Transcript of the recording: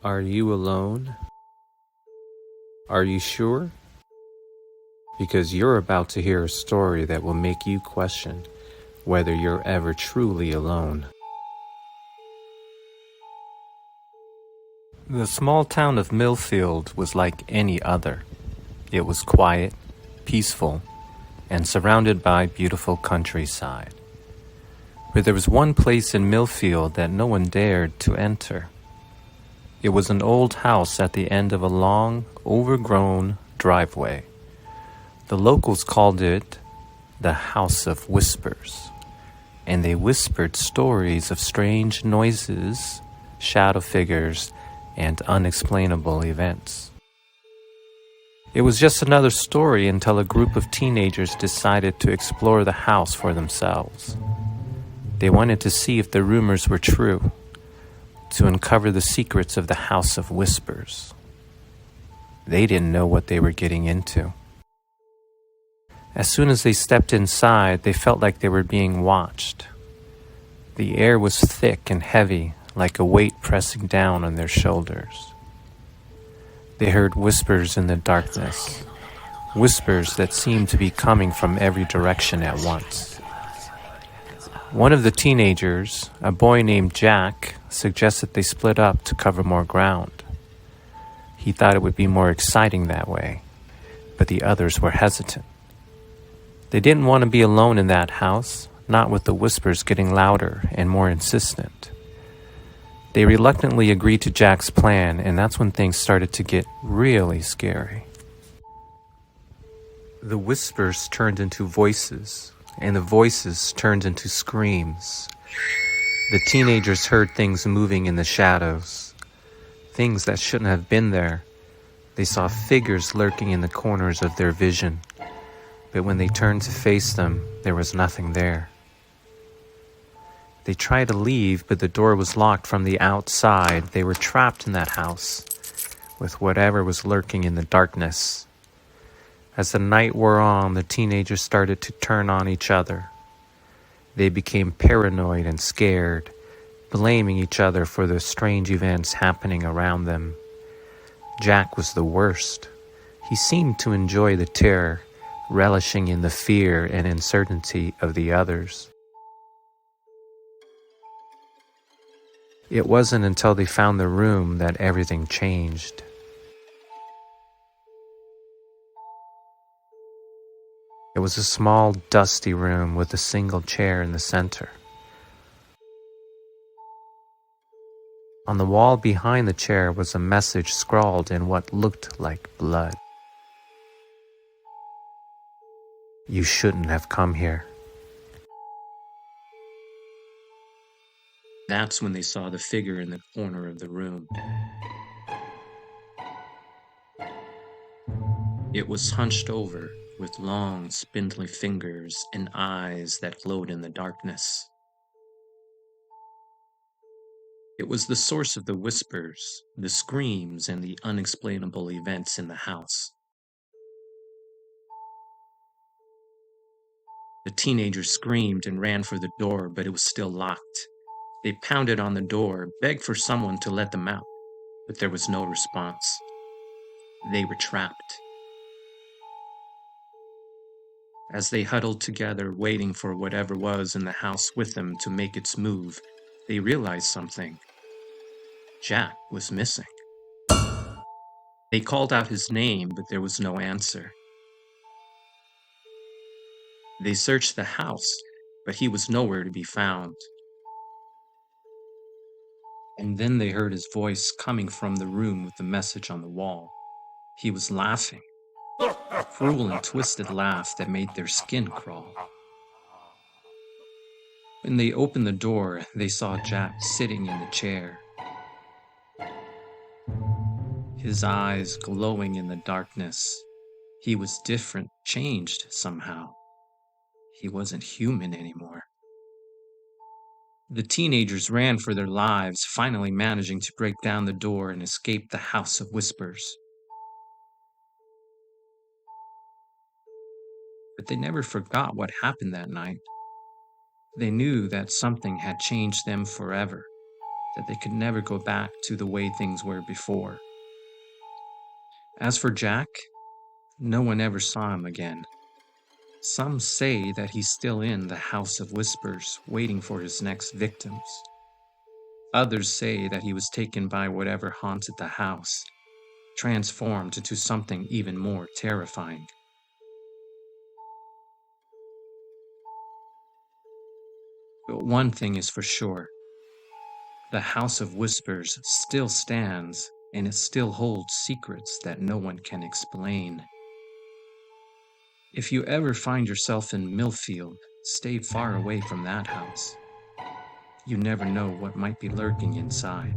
Are you alone? Are you sure? Because you're about to hear a story that will make you question whether you're ever truly alone. The small town of Millfield was like any other. It was quiet, peaceful, and surrounded by beautiful countryside. But there was one place in Millfield that no one dared to enter. It was an old house at the end of a long, overgrown driveway. The locals called it the House of Whispers, and they whispered stories of strange noises, shadow figures, and unexplainable events. It was just another story until a group of teenagers decided to explore the house for themselves. They wanted to see if the rumors were true, to uncover the secrets of the House of Whispers. They didn't know what they were getting into. As soon as they stepped inside, they felt like they were being watched. The air was thick and heavy, like a weight pressing down on their shoulders. They heard whispers in the darkness, whispers that seemed to be coming from every direction at once. One of the teenagers, a boy named Jack, suggested they split up to cover more ground. He thought it would be more exciting that way, but the others were hesitant. They didn't want to be alone in that house, not with the whispers getting louder and more insistent. They reluctantly agreed to Jack's plan, and that's when things started to get really scary. The whispers turned into voices, and the voices turned into screams. The teenagers heard things moving in the shadows, things that shouldn't have been there. They saw figures lurking in the corners of their vision, but when they turned to face them, there was nothing there. They tried to leave, but the door was locked from the outside. They were trapped in that house with whatever was lurking in the darkness. As the night wore on, the teenagers started to turn on each other. They became paranoid and scared, blaming each other for the strange events happening around them. Jack was the worst. He seemed to enjoy the terror, relishing in the fear and uncertainty of the others. It wasn't until they found the room that everything changed. It was a small, dusty room with a single chair in the center. On the wall behind the chair was a message scrawled in what looked like blood. "You shouldn't have come here." That's when they saw the figure in the corner of the room. It was hunched over, with long, spindly fingers and eyes that glowed in the darkness. It was the source of the whispers, the screams, and the unexplainable events in the house. The teenagers screamed and ran for the door, but it was still locked. They pounded on the door, begged for someone to let them out, but there was no response. They were trapped. As they huddled together, waiting for whatever was in the house with them to make its move, they realized something. Jack was missing. They called out his name, but there was no answer. They searched the house, but he was nowhere to be found. And then they heard his voice coming from the room with the message on the wall. He was laughing, a cruel and twisted laugh that made their skin crawl. When they opened the door, they saw Jack sitting in the chair, his eyes glowing in the darkness. He was different, changed somehow. He wasn't human anymore. The teenagers ran for their lives, finally managing to break down the door and escape the House of Whispers. But they never forgot what happened that night. They knew that something had changed them forever. that they could never go back to the way things were before. As for Jack, no one ever saw him again. Some say that he's still in the House of Whispers, waiting for his next victims. Others say that he was taken by whatever haunted the house, transformed into something even more terrifying. But one thing is for sure, the House of Whispers still stands, and it still holds secrets that no one can explain. If you ever find yourself in Millfield, stay far away from that house. You never know what might be lurking inside.